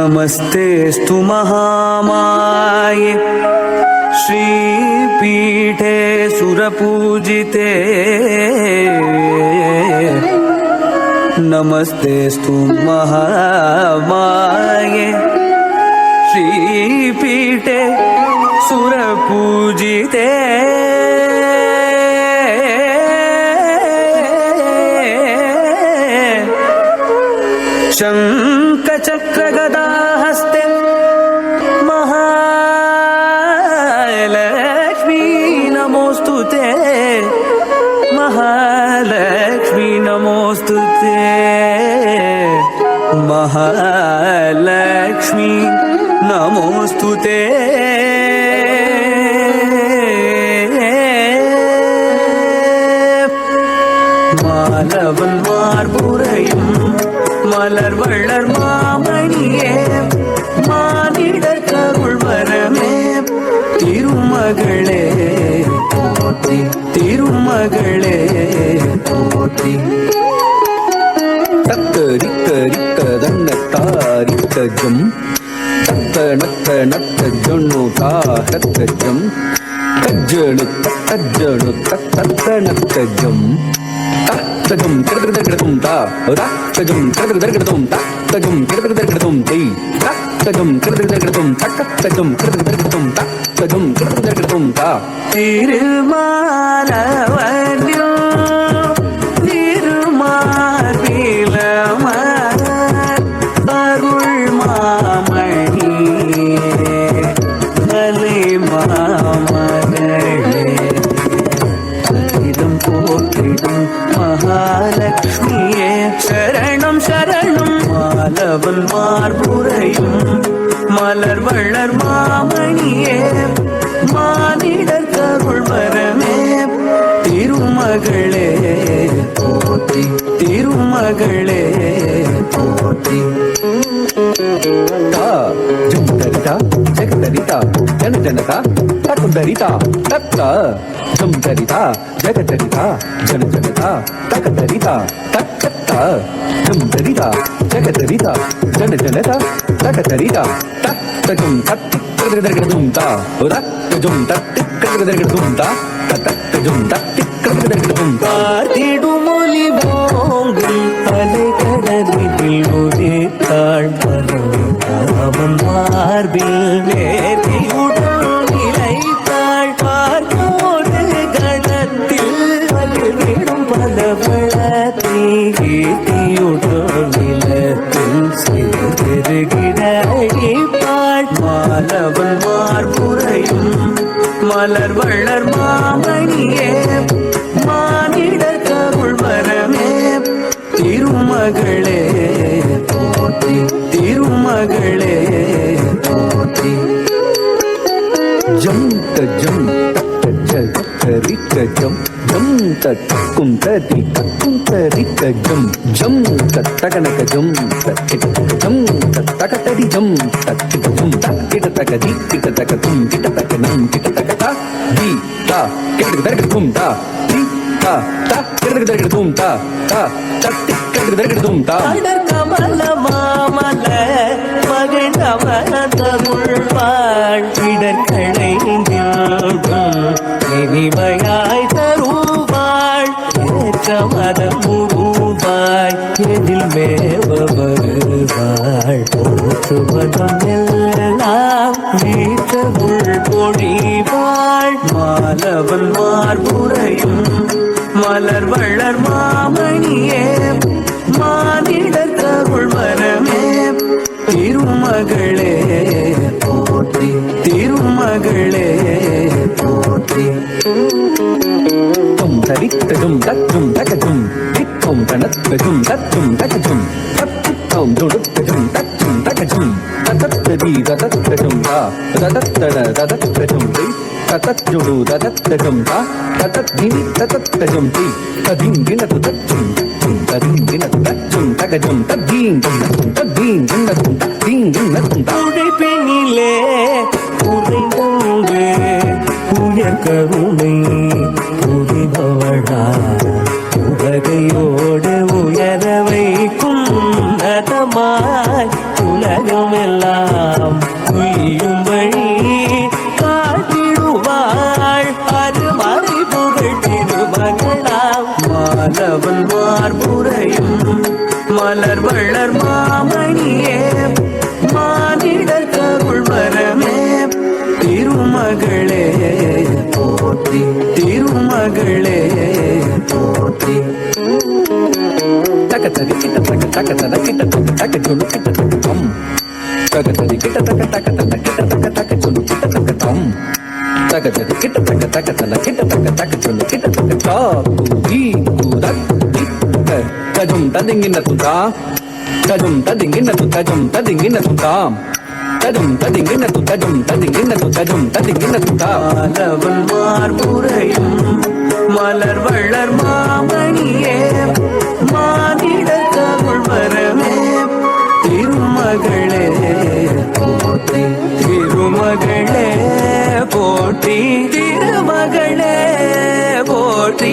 नमस्तेस्तु महामाये श्रीपीठे सुरपूजिते नमस्तेस्तु महामाये श्रीपीठे सुरपूजिते शङ्खचक्रगदाहस्ते महालक्ष्मी नमोस्तुते महालक्ष्मी नमोस्तुते महालक्ष्मी नमोस्तुते மாலவன் மார்புரையும் மலர் வள்ளர் மாமணியே மானிடர் கருள் வரமே திருமகளே போற்றி திருமகளே போற்றி தக்கரிக்க தன்னத்தாரிக்கஜம் தக்க நக்க நக்க ஜொன்னு தாகத்தஜம் கஜ்ஜனு தக்க நக்கஜம் தஜம் கிடக்கிடக்கிடக்கும் தா தஜம் கிடக்கிடக்கிடக்கும் தஜம் கிடக்கிடக்கிடக்கும் தை தஜம் கிடக்கிடக்கிடக்கும் தக்க தஜம் கிடக்கிடக்கிடக்கும் தஜம் கிடக்கிடக்கிடக்கும் தா திருமாலவன்யோ திருமார்பிலமர் அருள் மாமணி நலை மாமகளே போற்றிடும் மகாலட்சுமியே சரணம் சரணம் மாலவன் மார்புரையும் மலர் வள்ளர் மாமணியே மானிடர் கருள் வரமே திருமகளே போற்றி திருமகளே போற்றி ஜுந்தரிதா ஜெகதரிதா ஜனஜனதா தகுந்தரிதா தத்த ஜுந்தரிதா ஜெகதரிதா ஜனஜனதா தகுந்தரிதா தத்த ஜுந்தரிதா ஜெகதரிதா ஜனஜனதா தகுந்தரிதா தத்தஜும் தத்திக்கிறதும் தா தத்தஜும் தத்திக்கிறதும் தா தத்தஜும் தத்திக்கிறதும் பார்த்திடும் ஒலி போங்கும் அலைகடலில் உதித்தாள் அவன் மார்பில் வேதியுடன் நிலைத்தாள் பார்ப்போடு கணத்தில் பல்விடும் பலவளத்தை கீர்த்தியுடன் நிலத்தில் சிறுகிடாள் மாலவன் மார்புரையும் மலர் வள்ளர் மாமணியே மானிடர் கருள் வரமே திருமகளே போற்றி திருமகளே போற்றி ஜம் தஜம் தரிக்க ஜம் ஜம் தக்கும் தரி தக்கும் தரிக்க ஜம் ஜம் தகனக ஜம் ஜம் தகதரி ஜம் தக்கும் கிட்ட தகதி கிட்ட தகதும் கிட்ட தகனம் கிட்ட தகதா தி தா கிட்ட தகதும் தா தி தா தா கிட்ட தகதும் தா தா தத்தி கிட்ட தகதும் தா அடர் கமல மாமல மகன் அவனதமுள்வாள் இடர் களைந்திடும் இனிமையாய் தருவாள் ஏற்றமதம் முழுவாய் எதில் மேவ வருவாள் போற்றுவதும் எல்லாம் வீட்டவுள் பொழிவாள் மாலவன் மார்புரையும் மலர் வள்ளர் மாமணியே மானிடர் கருள் வரமே திருமகளே போற்றி திருமகளே போற்றி தும் தரித்ததும் தத்தும் தகதும் திக்கும் தனத்ததும் தத்தும் தகதும் தத்தும் துடுத்ததும் தத்தும் தகதும் ததத்ததி ததத்ததும் தா ததத்தட ததத்ததும் தி ததத்துடு ததத்ததும் தா ததத்தினி ததத்ததும் தி ததிங்கினது தத்தும் ததிங்கினது தத்தும் தகதும் தத்தீங்கினதும் தத்தீங்கினதும் தத்தீங்கினதும் உடைப்பினிலே உறைந்தோங்கு உயர் கருணை புரிபவளா உலகையோடு உயர வைக்கும் நதமாய் உலகமெல்லாம் உய்யும்படி காட்டிடுவாள் அருமறை புகழ் திருமகளாம் மாலவன் மார்புரையும் மலர் வளர் மாமணியே மானிடர் கருள் வரமே திருமகளே போற்றி திருமகளே போற்றி தக்கத்தடி கிட்ட தக்க தக்கத்தட கிட்ட தக்க தக்க சொல்லு கிட்ட தக்க டம் தக்கத்தடி கிட்ட தக்க தக்கத்தட கிட்ட தக்க தக்க சொல்லு கிட்ட தக்க டம் தக்கத்தடி கிட்ட தக்க தக்கத்தட கிட்ட தக்க தக்க சொல்லு கிட்ட தக்க டா தி குதக் கிட்ட கஜம் ததிங்கின துதா கஜம் ததிங்கின து கஜம் ததிங்கின துதா கஜம் ததிங்கின து கஜம் ததிங்கின து கஜம் ததிங்கின துதா மாலவன் மார்புரையும் மலர் வளர் மாமணியே மானிடர் கருள் வரமே திருமகளே போற்றி திருமகளே போற்றி திருமகளே போற்றி